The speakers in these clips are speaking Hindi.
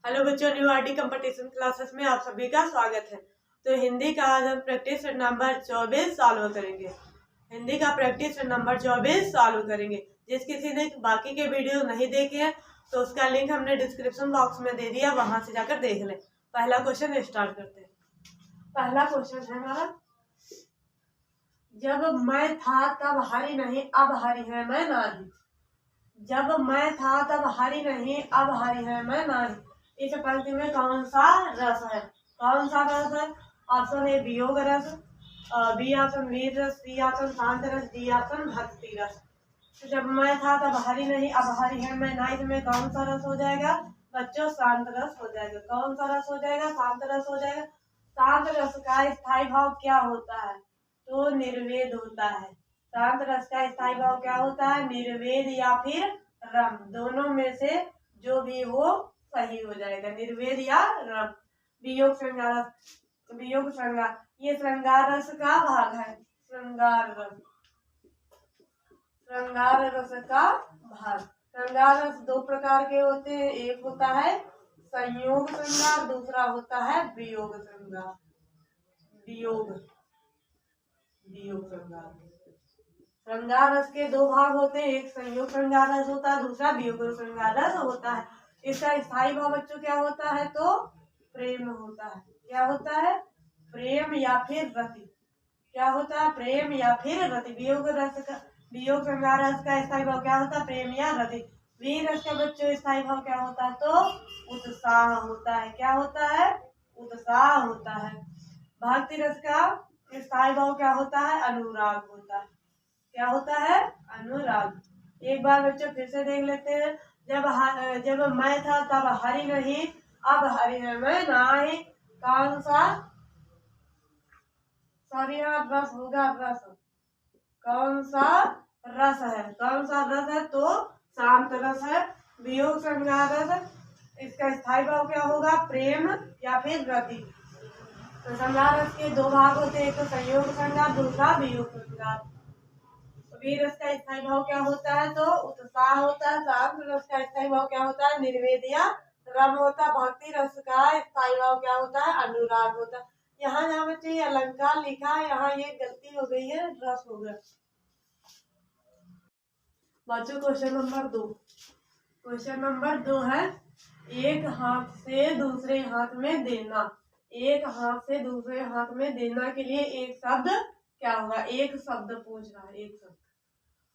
हेलो बच्चों, न्यू आरटी कंपटीशन क्लासेस में आप सभी का स्वागत है। तो हिंदी का आज हम प्रैक्टिस नंबर 24 सॉल्व करेंगे। हिंदी का प्रैक्टिस नंबर 24 सॉल्व करेंगे। जिस किसी ने बाकी के वीडियो नहीं देखे हैं तो उसका लिंक हमने डिस्क्रिप्शन बॉक्स में दे दिया, वहां से जाकर देख लें। पहला क्वेश्चन स्टार्ट करते हैं। पहला क्वेश्चन है हमारा, जब मैं था तब हरी नहीं अब हरी है मैं नाही। जब मैं था तब हरी नहीं अब हरी है मैं नाही। इस पंक्ति में कौन सा रस है? कौन सा रस है? ऑप्शन ए वियोग रस, बी ऑप्शन वीर रस, सी ऑप्शन शांत रस, डी ऑप्शन भक्ति रस। तो जब मैं था तब हरी नहीं अब हरी है मैं नाही में कौन सा रस हो जाएगा बच्चों? शांत रस हो जाएगा। कौन सा रस हो जाएगा? शांत रस हो जाएगा। शांत रस का स्थायी भाव क्या होता है? तो निर्वेद होता है। शांत रस का स्थायी भाव क्या होता है? निर्वेद या फिर रम, दोनों में से जो भी हो सही हो जाएगा, निर्वेद या रम। वियोग श्रृंगार रस, वियोग श्रृंगार, ये श्रृंगार रस का भाग है। श्रृंगार रस, श्रृंगार रस का भाग। श्रृंगार रस दो प्रकार के होते हैं, एक होता है संयोग श्रृंगार, दूसरा होता है वियोग श्रृंगार। वियोग, वियोग श्रृंगार। श्रृंगार रस के दो भाग होते हैं, एक संयोग श्रृंगार रस होता है, दूसरा वियोग श्रृंगार रस होता है। इसका स्थायी भाव बच्चों क्या होता है? तो प्रेम होता है। क्या होता है? प्रेम या फिर रति। क्या होता है? प्रेम या फिर रति। वियोग रस का, वियोग श्रृंगार रस का स्थायी भाव क्या होता है? प्रेम या रति। वीर रस का बच्चों स्थायी भाव क्या होता है? तो उत्साह होता है। क्या होता है? उत्साह होता है। भक्ति रस का स्थायी भाव क्या होता है? अनुराग होता है। क्या होता है? अनुराग। एक बार बच्चों फिर से देख लेते हैं। जब मैं था तब हरी नहीं अब हरी है मैं नाही। कौन सा सॉरी रस होगा? रस, कौन सा रस है? कौन सा रस है? तो शांत रस है। वियोग श्रृंगार रस, इसका स्थायी भाव क्या होगा? प्रेम या फिर रति। तो श्रृंगार रस के दो भाग होते हैं, एक तो संयोग श्रृंगार, दूसरा वियोग श्रृंगार। वीर रस का स्थायी भाव क्या होता है? तो उत्साह होता है। शांत रस का स्थायी भाव क्या होता है? निर्वेद या रम होता है। भक्ति रस का स्थायी भाव क्या होता है? अनुराग होता है। यहाँ जहाँ बच्चे ये अलंकार लिखा है, यहाँ ये गलती हो गई है, रस हो गया बच्चों। क्वेश्चन नंबर 2, क्वेश्चन नंबर 2 है, एक हाथ से दूसरे हाथ में देना। एक हाथ से दूसरे हाथ में देना के लिए एक शब्द क्या होगा? एक शब्द पूछ रहा है, एक शब्द।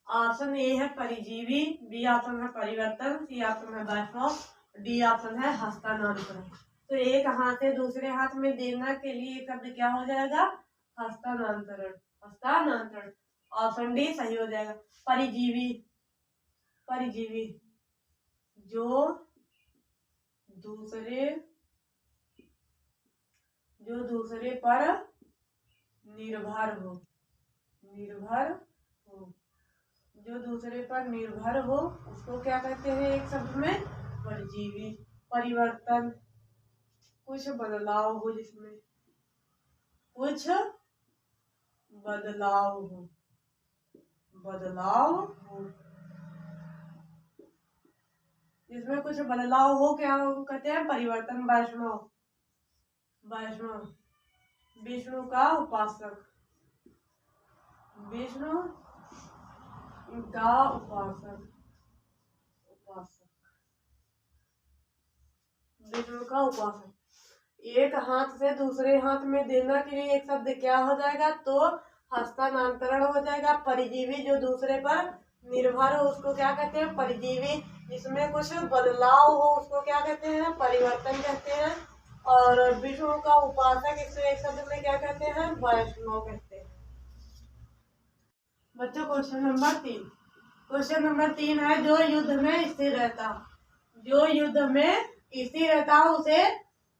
ऑप्शन ए है परिजीवी, बी ऑप्शन है परिवर्तन, सी ऑप्शन है वैष्णव, डी ऑप्शन है हस्तांतरण। तो एक हाथ से दूसरे हाथ में देना के लिए शब्द क्या हो जाएगा? हस्तांतरण। हस्तांतरण, ऑप्शन डी सही हो जाएगा। परिजीवी, परिजीवी जो दूसरे पर निर्भर हो, निर्भर हो, जो दूसरे पर निर्भर हो उसको क्या कहते हैं एक शब्द में? परजीवी। परिवर्तन, कुछ बदलाव हो, जिसमें कुछ बदलाव हो, बदलाव हो, जिसमें कुछ बदलाव हो, क्या कहते हैं? परिवर्तन। वैष्णव, वैष्णव विष्णु का उपासक, विष्णु का उपासक, उपासक, विष्णु का उपासक। एक हाथ से दूसरे हाथ में देना के लिए एक शब्द क्या हो जाएगा? तो हस्तांतरण हो जाएगा। परिजीवी जो दूसरे पर निर्भर हो उसको क्या कहते हैं? परिजीवी। जिसमें कुछ बदलाव हो उसको क्या कहते हैं? परिवर्तन कहते हैं। और विष्णु का उपासक, इसको एक शब्द में क्या कहते हैं? वैष्णव कहते हैं। बच्चों क्वेश्चन नंबर 3, क्वेश्चन नंबर 3 है, जो युद्ध में स्थिर रहता, जो युद्ध में स्थिर रहता उसे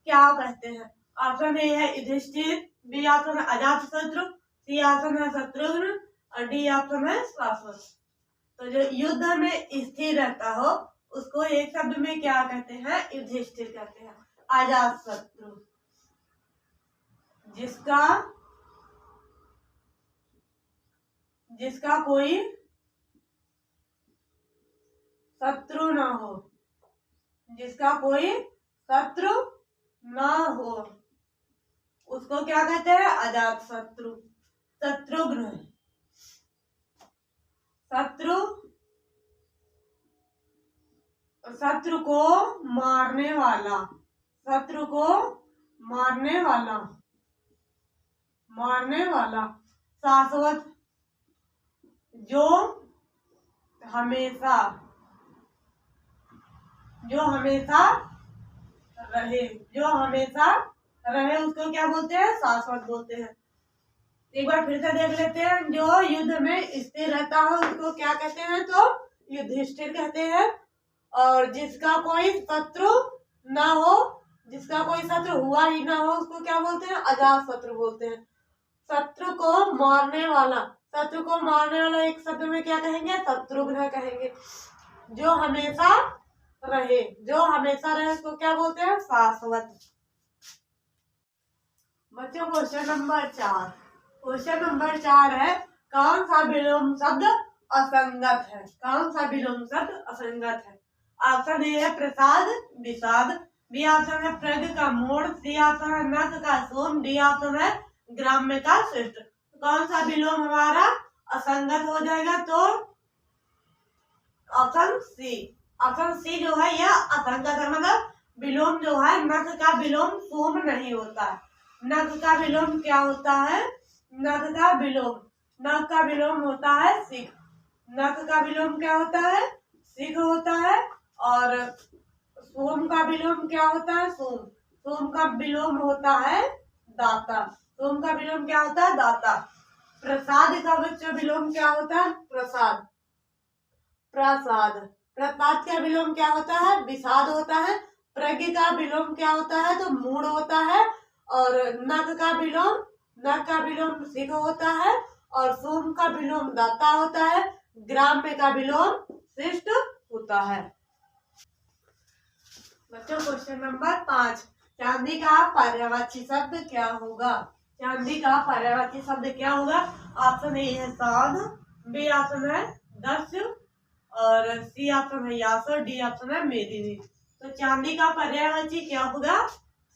क्या कहते हैं? ऑप्शन ए है युधिष्ठिर, बी ऑप्शन है अजातशत्रु, सी ऑप्शन है शत्रुघ्न और डी ऑप्शन है शाश्वत। तो जो युद्ध में स्थिर रहता हो उसको एक शब्द में क्या कहते हैं? युधिष्ठिर कहते हैं। अजातशत्रु, जिसका कोई शत्रु ना हो, जिसका कोई शत्रु ना हो उसको क्या कहते हैं? अजात शत्रु। शत्रुघ्न, शत्रु, शत्रु को मारने वाला, शत्रु को मारने वाला, मारने वाला। शाश्वत, जो हमेशा, जो हमेशा रहे, जो हमेशा रहे उसको क्या बोलते हैं? शाश्वत बोलते हैं। एक बार फिर से देख लेते हैं। जो युद्ध में स्थिर रहता है उसको क्या कहते हैं? तो युधिष्ठिर कहते हैं। और जिसका कोई शत्रु ना हो, जिसका कोई शत्रु हुआ ही ना हो उसको क्या बोलते हैं? अजात शत्रु बोलते हैं। शत्रु को मारने वाला, शत्रु को मारने वाला एक शब्द में क्या कहेंगे? शत्रुघ्न कहेंगे। जो हमेशा रहे, जो हमेशा रहे उसको क्या बोलते हैं? शाश्वत। बच्चों क्वेश्चन नंबर 4, क्वेश्चन नंबर 4 है कौन सा विलोम शब्द असंगत है? कौन सा विलोम शब्द असंगत है? ऑप्शन ए है प्रसाद, विषाद, बी ऑप्शन है प्रग का मोड़, सी ऑप्शन है नक का सोम, डी ऑप्शन है ग्राम्य का श्रेष्ठ। कौन सा विलोम हमारा असंगत हो जाएगा? तो ऑप्शन सी, ऑप्शन सी जो है यह असंगत है। मतलब विलोम जो है नक का विलोम सोम नहीं होता है। नक का विलोम क्या होता है? नक का विलोम, नक का विलोम होता है सिख। नक का विलोम क्या होता है? सिख होता है। और सोम का विलोम क्या होता है? सोम। सोम का विलोम होता है दाता। सोम का विलोम क्या होता है? दाता। प्रसाद का बच्चा विलोम क्या होता है? प्रसाद, प्रसाद। प्रसाद का विलोम क्या होता है? विषाद होता है। प्रज्ञ का विलोम क्या होता है? तो मूड होता है। और नक का विलोम, नक का विलोम सिख होता है। और सोम का विलोम दाता होता है। ग्राम्य का विलोम श्रेष्ठ होता है। बच्चों क्वेश्चन नंबर 5, चांदी का पर्यायवाची शब्द क्या होगा? चांदी का पर्यायवाची शब्द क्या होगा? ऑप्शन ए है साध, बी ऑप्शन है दस्य, और सी ऑप्शन है यासर, डी ऑप्शन है मेदिनी। तो चांदी का पर्यायवाची क्या होगा?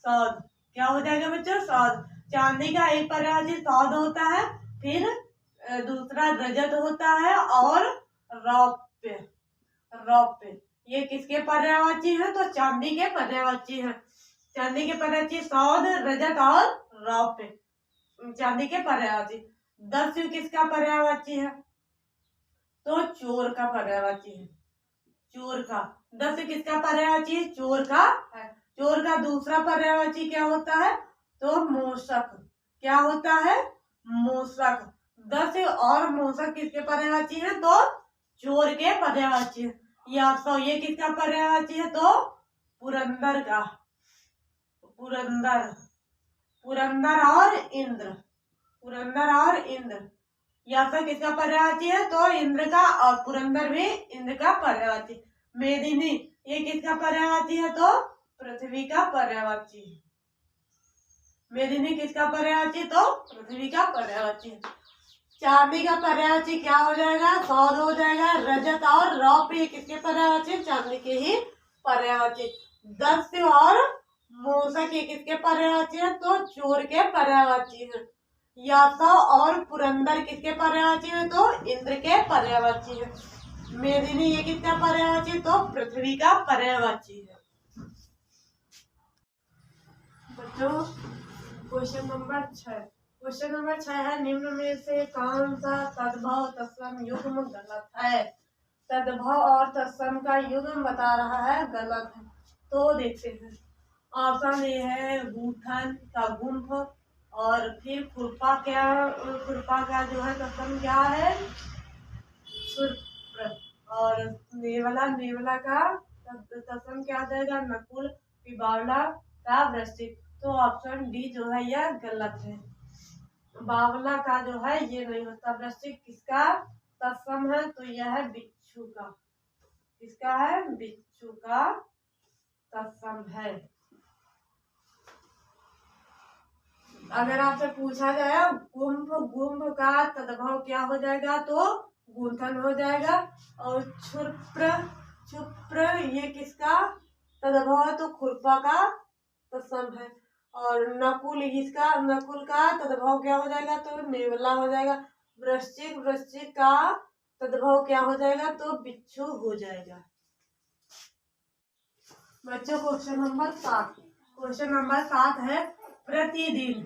सौद। क्या हो जाएगा बच्चों? सौद। चांदी का एक पर्यायवाची सौद होता है, फिर दूसरा रजत होता है और रौप्य। रौप्य ये किसके पर्यायवाची है? तो चांदी के पर्यायवाची है। चांदी के पर्यायवाची सौद, रजत और रौप्य चांदी के पर्यायवाची। दस्य किसका पर्यायवाची है? तो चोर का पर्यायवाची है। चोर का। दस्य किसका पर्यायवाची है? चोर का है। चोर का दूसरा पर्यायवाची क्या होता है? तो मोषक। क्या होता है? मोषक। दस्य और मोषक किसके पर्यायवाची है? तो चोर के पर्यायवाची है। ये किसका पर्यायवाची है? तो पुरंदर का। पुरंदर, पुरंदर और इंद्र, पुरंदर और इंद्र। यासक किसका पर्यायवाची है? तो इंद्र का, और पुरंदर भी इंद्र का पर्यायवाची। मेदिनी ये किसका पर्यायवाची है? तो पृथ्वी का पर्यायवाची। मेदिनी किसका पर्यायवाची? तो पृथ्वी का पर्यायवाची। चांदी का पर्यायवाची क्या हो जाएगा? सौद हो जाएगा। रजत और रौप्य किसके पर्यायवाची? चांदी के ही पर्यायवाची। दस्य और मोषक किसके पर्यायवाची है? तो चोर के पर्यायवाची है। यासव और पुरंदर किसके पर्यायवाची है? तो इंद्र के पर्यायवाची है। मेदिनी ये किसका पर्यायवाची? तो पृथ्वी का पर्यायवाची है। बच्चों क्वेश्चन नंबर 6, क्वेश्चन नंबर 6 है निम्न में से कौन सा तद्भव तत्सम युग्म गलत है? तद्भव और तत्सम का युग्म बता रहा है गलत है। तो देखते हैं। ऑप्शन ए है गूठन का गुंफ, और फिर खुरपा क्या, खुरपा का जो है तत्सम क्या है? सुर्प्र। और नेवला, नेवला का तत्सम क्या आ जाएगा? नकुल। फिर बावला का वृश्चिक। तो ऑप्शन डी जो है यह गलत है। बावला का जो है ये नहीं होता। वृश्चिक किसका तत्सम है? तो यह है बिच्छू का। किसका है? बिच्छू का तत्सम है। अगर आपसे पूछा जाए गुंभ, गुंभ का तद्भव क्या हो जाएगा? तो गूंथन हो जाएगा। और क्षुप्र, क्षुप्र ये किसका तद्भव है तो खुरपा का तत्सम है। और नकुल का तद्भव क्या हो जाएगा तो नेवला हो जाएगा। वृश्चिक का तद्भव क्या हो जाएगा तो बिच्छू हो जाएगा। बच्चों क्वेश्चन नंबर 7 है प्रतिदिन।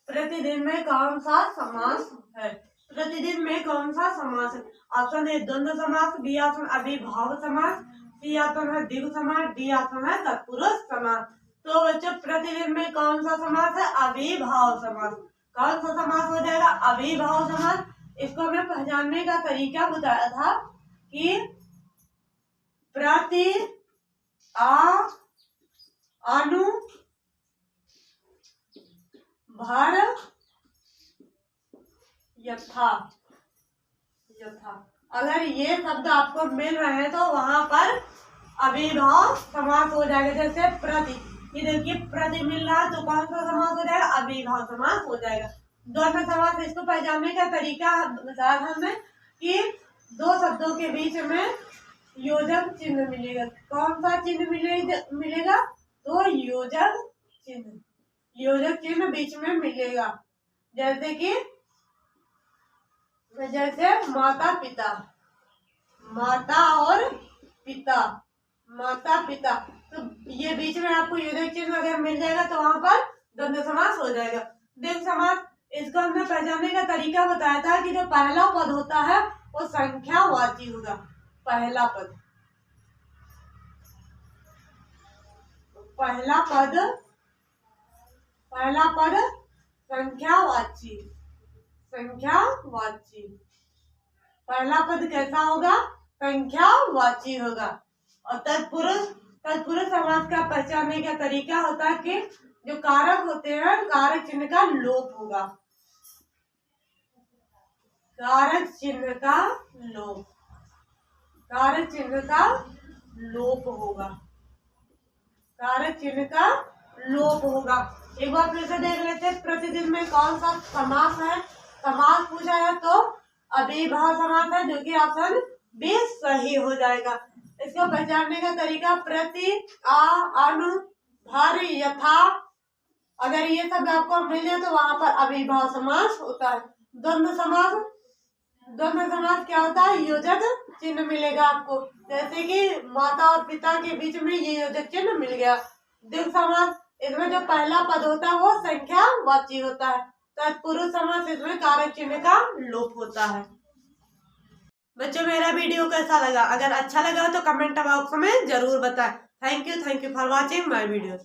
प्रतिदिन में कौन सा समास है? प्रतिदिन में कौन सा समास है? ऑप्शन ए द्वंद्व समास, बी ऑप्शन अभिभाव समास, सी ऑप्शन है द्विगु समास, डी ऑप्शन है तत्पुरुष समास। तो बच्चों प्रतिदिन में कौन सा समास है? अभिभाव समास। कौन सा समास हो जाएगा? अभिभाव समास। इसको हमें पहचानने का तरीका बताया था कि प्रति अनु भर यथा। अगर ये शब्द आपको मिल रहे हैं तो वहां पर अभिभाव समास हो जाएगा। जैसे प्रति, ये देखिए प्रति मिल रहा है तो कौन सा समास हो जाएगा? अभिभाव समास हो जाएगा। द्वंद्व समास, इसको पहचानने का तरीका बताया था हमने कि दो शब्दों के बीच में योजक चिन्ह मिलेगा। कौन सा चिन्ह मिलेगा? तो योजक चिन्ह बीच में मिलेगा। जैसे माता पिता, तो ये बीच में आपको योजक चिन्ह अगर मिल जाएगा तो वहां पर द्वंद्व समास हो जाएगा। द्विगु समास, इसको हमने पहचानने का तरीका बताया था कि जो पहला पद होता है वो संख्यावाची होगा। पहला पद संख्यावाची। पहला पद कैसा होगा? संख्यावाची होगा। और तत्पुरुष समास का पहचानने का तरीका होता है कि जो कारक होते हैं कारक चिन्ह का लोप होगा। कारक चिन्ह का लोप होगा। एक बार फिर से देख लेते हैं प्रतिदिन में कौन सा समास है। समास पूछा है तो अभिभाव समास है, जो कि ऑप्शन बी सही हो जाएगा। इसको पहचानने का तरीका प्रति अनु भर यथा, अगर ये शब्द आपको मिले तो वहां पर अभिभाव समास होता है। द्वंद्व समास क्या होता है? योजक चिन्ह मिलेगा आपको। जैसे कि माता और पिता के बीच में ये योजक चिन्ह मिल गया। द्विगु समास, इसमें जो पहला पद होता है वो संख्यावाची होता है। तत्पुरुष समास, इसमें कारक चिन्ह का लोप होता है। बच्चों मेरा वीडियो कैसा लगा? अगर अच्छा लगा तो कमेंट बॉक्स में जरूर बताएं। Thank you for watching my video.